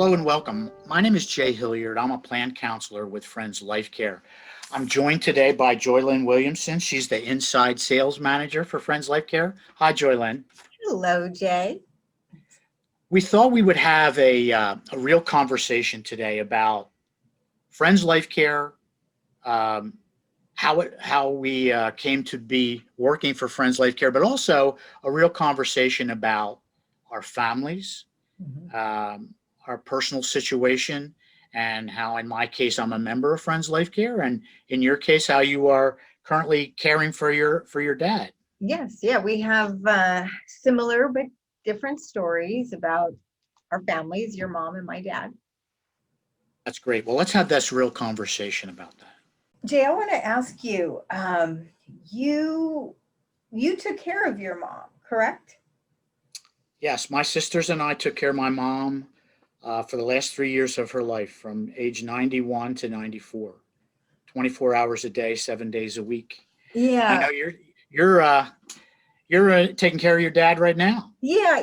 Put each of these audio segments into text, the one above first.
Hello and welcome. My name is Jay Hilliard. I'm a plan counselor with Friends Life Care. I'm joined today by Joylyn Williamson. She's the inside sales manager for Friends Life Care. Hi, Joylyn. Hello, Jay. We thought we would have a real conversation today about Friends Life Care, um, how we came to be working for Friends Life Care, but also a real conversation about our families, Mhm. um, our personal situation, and how, in my case, I'm a member of Friends Life Care, and in your case, how you are currently caring for your dad. Yes, yeah, we have similar but different stories about our families, your mom and my dad. That's great. Well, let's have this real conversation about that. Jay, I want to ask you, you you took care of your mom, correct? Yes, my sisters and I took care of my mom for the last 3 years of her life, from age 91 to 94, 24 hours a day, 7 days a week. I Yeah, know you're taking care of your dad right now. yeah,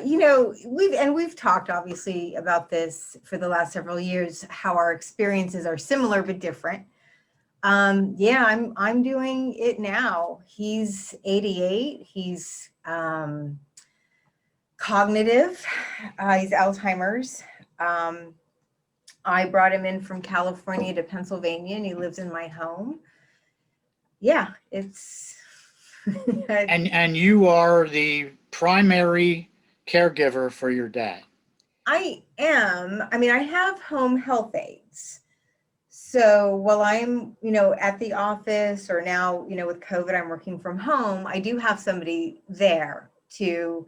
we've talked obviously about this for the last several years, how our experiences are similar but different. Yeah, I'm doing it now. He's 88. He's cognitive. He's Alzheimer's. Um, I brought him in from California to Pennsylvania, and he lives in my home. Yeah, it's. And you are the primary caregiver for your dad. I am. I mean, I have home health aides. So while I'm, at the office or now, with COVID, I'm working from home, I do have somebody there to,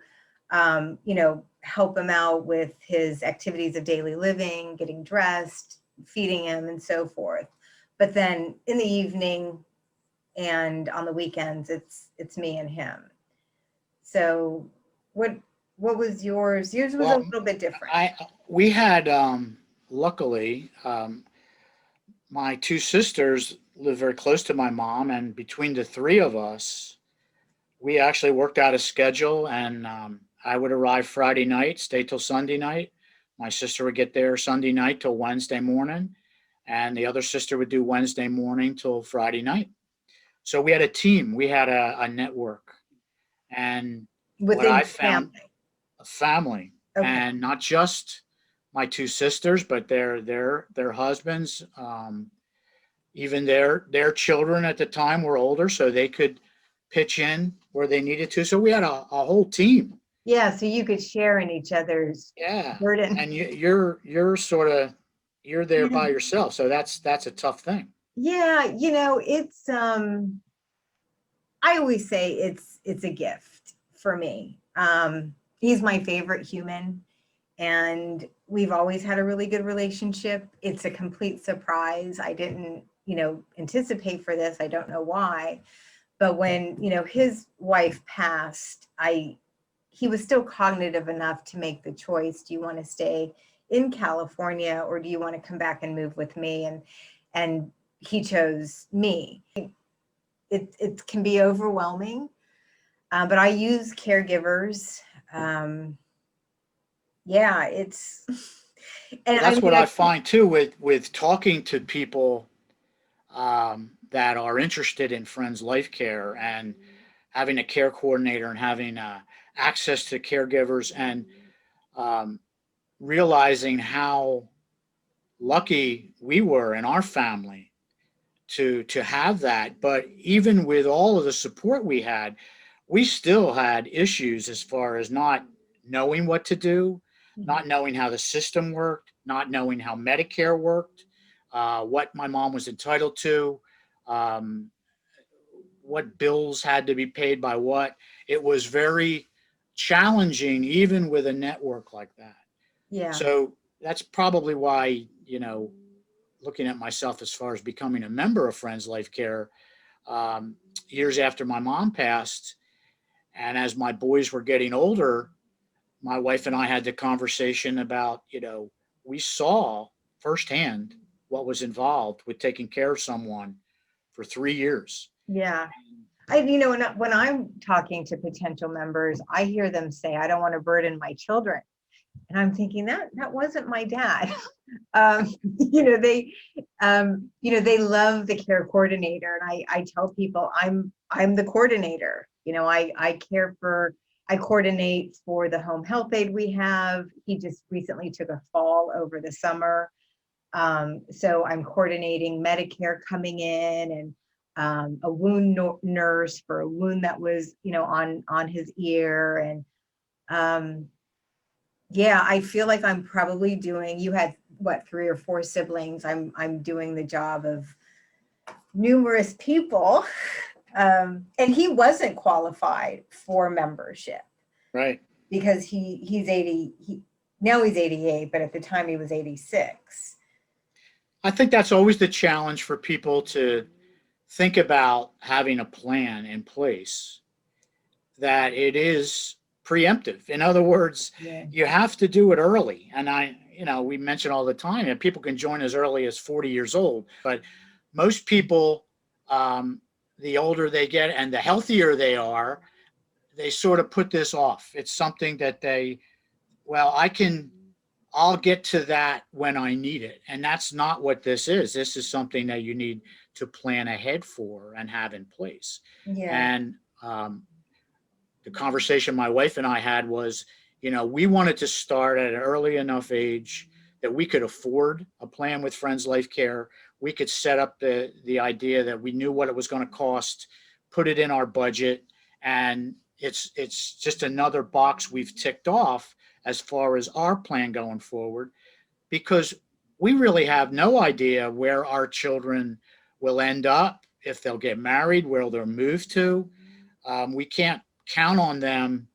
help him out with his activities of daily living, getting dressed, feeding him, and so forth. But then in the evening and on the weekends, it's me and him. So what what was yours? Yours was a Well, little bit different. I we had luckily my two sisters live very close to my mom, and between the three of us, we actually worked out a schedule. And I would arrive Friday night, stay till Sunday night. My sister would get there Sunday night till Wednesday morning, and the other sister would do Wednesday morning till Friday night. So we had a team, we had a network, and what Within I your found, family. a family, Okay. and not just my two sisters, but their husbands. Even their children at the time were older, so they could pitch in where they needed to. So we had a whole team. Yeah, so you could share in each other's Yeah, burden. and you're sort of you're there Yeah. by yourself, so that's a tough thing. Yeah, it's I always say it's a gift for me. He's my favorite human and we've always had a really good relationship. It's a complete surprise. I didn't, anticipate for this. I don't know why. But when, his wife passed, I he was still cognitive enough to make the choice. Do you want to stay in California or do you want to come back and move with me? And he chose me. It can be overwhelming, but I use caregivers. Um, yeah, it's and Well, I that's what mean I I find too with talking to people that are interested in Friends Life Care, and having a care coordinator, and having access to caregivers, and um, realizing how lucky we were in our family to have that. But even with all of the support we had, we still had issues as far as not knowing what to do, Mhm. not knowing how the system worked, not knowing how Medicare worked, what my mom was entitled to, um, what bills had to be paid by what. It was very challenging, even with a network like that. Yeah. So that's probably why, looking at myself as far as becoming a member of Friends Life Care, um, years after my mom passed, and as my boys were getting older, my wife and I had the conversation about, we saw firsthand what was involved with taking care of someone for 3 years. Yeah. When I'm talking to potential members, I hear them say, I don't want to burden my children. And I'm thinking that wasn't my dad. um, you know, they love the care coordinator, and I tell people I'm the coordinator. I coordinate for the home health aide we have. He just recently took a fall over the summer. So I'm coordinating Medicare coming in, and a wound nurse for a wound that was, on his ear. And um, yeah, I feel like I'm probably doing, you had what, 3 or 4 siblings. I'm doing the job of numerous people. And he wasn't qualified for membership Right. because he's 80, now he's 88, but at the time he was 86. I think that's always the challenge for people to think about having a plan in place, that it is preemptive. In other words, Yeah. you have to do it early. And we mention all the time that people can join as early as 40 years old, but most people, um, the older they get and the healthier they are, they sort of put this off. It's something that well, I'll get to that when I need it. And that's not what this is. This is something that you need to plan ahead for and have in place. Yeah. And the conversation my wife and I had was, we wanted to start at an early enough age that we could afford a plan with Friends Life Care. We could set up the idea that we knew what it was going to cost, put it in our budget, and it's just another box we've ticked off as far as our plan going forward, because we really have no idea where our children will end up, if they'll get married, where they'll move to. We can't count on them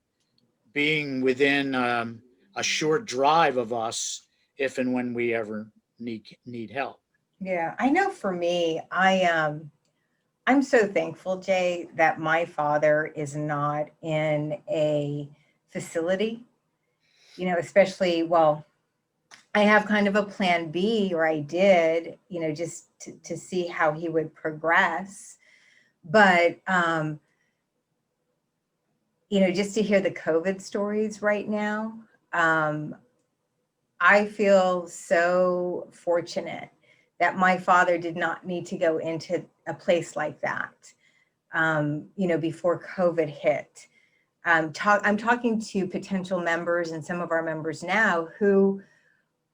being within a short drive of us if and when we ever need help. Yeah, I know for me, I'm so thankful, Jay, that my father is not in a facility, especially, well, I have kind of a plan B, or I did, just to see how he would progress. But, just to hear the COVID stories right now, I feel so fortunate that my father did not need to go into a place like that, before COVID hit. I'm talking to potential members and some of our members now who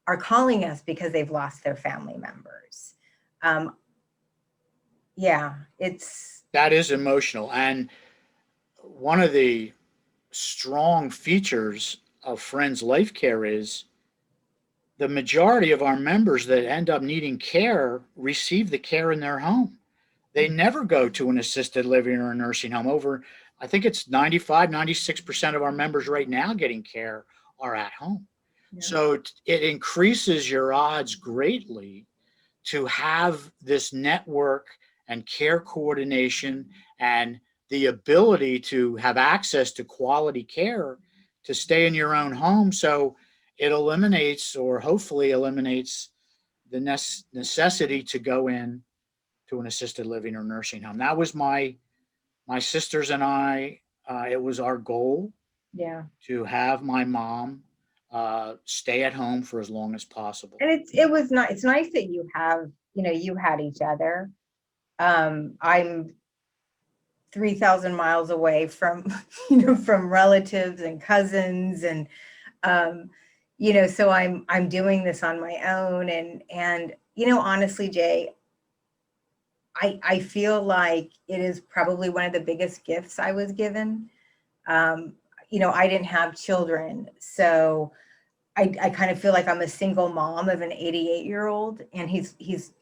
are calling us because they've lost their family members. Um, yeah, it's, That is emotional. And one of the strong features of Friends Life Care is the majority of our members that end up needing care receive the care in their home. They never go to an assisted living or a nursing home. I think it's 95, 96% of our members right now getting care are at home. yeah, So it increases your odds greatly to have this network and care coordination and the ability to have access to quality care to stay in your own home. So it eliminates, or hopefully eliminates, the necessity to go in to an assisted living or nursing home. That was my sisters and I. It was our goal yeah. to have my mom stay at home for as long as possible. And it was not, it's nice that you had each other. I'm 3,000 miles away from, from relatives and cousins, and, um, so I'm doing this on my own. And, honestly, Jay, I feel like it is probably one of the biggest gifts I was given. Um, I didn't have children, so I kind of feel like I'm a single mom of an 88-year-old, and he's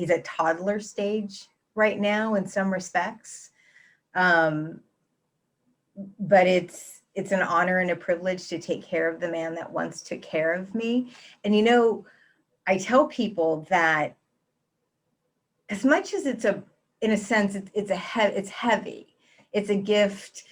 at toddler stage right now in some respects. Um, but it's an honor and a privilege to take care of the man that once took care of me. And I tell people that as much as in a sense, it's heavy. It's a gift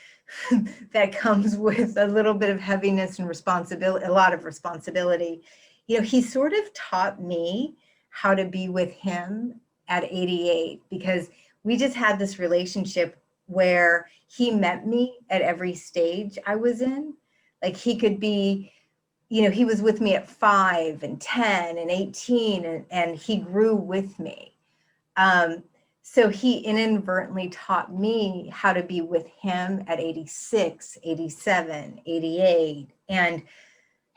that comes with a little bit of heaviness and responsibility, a lot of responsibility. He sort of taught me how to be with him at 88, because we just had this relationship where he met me at every stage I was in. Like, he could be he was with me at 5 and 10 and 18, and he grew with me. So he inadvertently taught me how to be with him at 86, 87, 88. And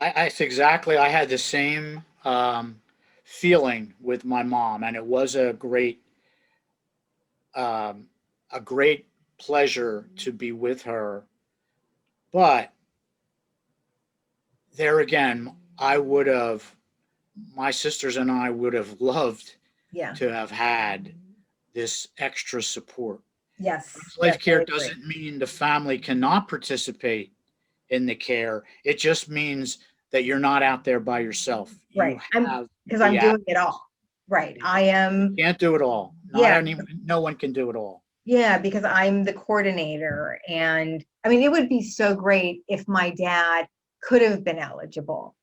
It's exactly, I had the same feeling with my mom, and it was um, a great pleasure to be with her. But there again, my sisters and I would have loved yeah, to have had this extra support. yes, Life yes, I care agree. doesn't mean the family cannot participate in the care. It just means that you're not out there by yourself. You Right. have Because I'm the doing it access. all. Right. I You am, can't do it all. Not yeah, any, no one can do it all. yeah, because I'm the coordinator. And I mean, it would be so great if my dad could have been eligible,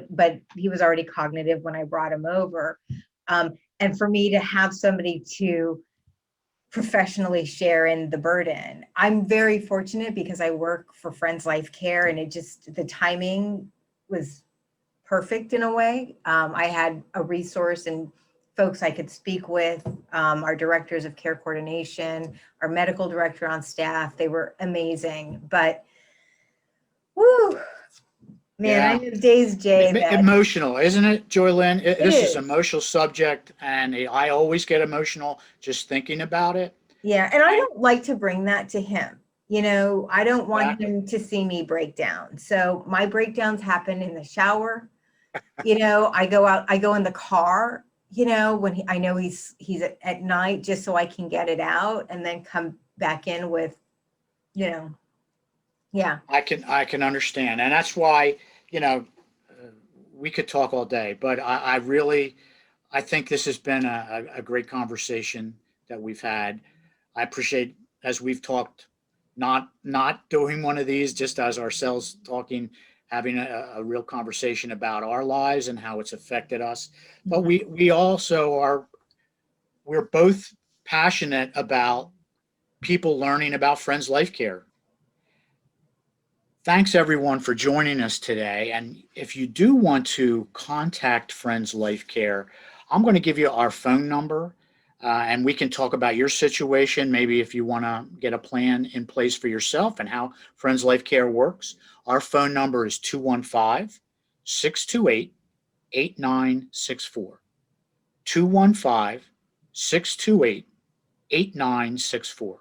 but he was already cognitive when I brought him over. And for me to have somebody to professionally share in the burden. I'm very fortunate because I work for Friends Life Care, and the timing was perfect in a way. I had a resource and folks I could speak with, our directors of care coordination, our medical director on staff. They were amazing. But whoo, man, I Yeah. know days, Jay, that Emotional, isn't it, Joylyn? it This is is. an emotional subject, and I always get emotional just thinking about it. Yeah, and I And don't like to bring that to him. I don't want exactly. him to see me break down. So my breakdowns happen in the shower. I go in the car, when I know he's at night, just so I can get it out and then come back in with, you know, yeah. I can understand, and that's why you know uh, we could talk all day, but I really I think this has been a great conversation that we've had. I appreciate, as we've talked, not doing one of these just as ourselves talking, having a real conversation about our lives and how it's affected us. But Mhm. we also we're both passionate about people learning about Friends Life Care. Thanks everyone for joining us today. And if you do want to contact Friends Life Care, I'm going to give you our phone number, and we can talk about your situation. Maybe if you want to get a plan in place for yourself and how Friends Life Care works. Our phone number is 215 628 8964. 215 628 8964.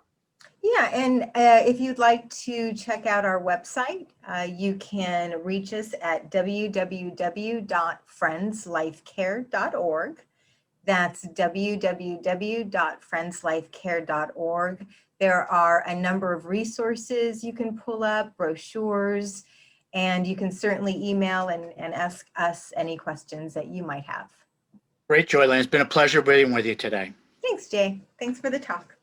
Yeah, and if you'd like to check out our website, you can reach us at www.friendslifecare.org. That's www.friendslifecare.org. There are a number of resources you can pull up, brochures, and you can certainly email and ask us any questions that you might have. Great, Joyland. It's been a pleasure being with you today. Thanks, Jay. Thanks for the talk.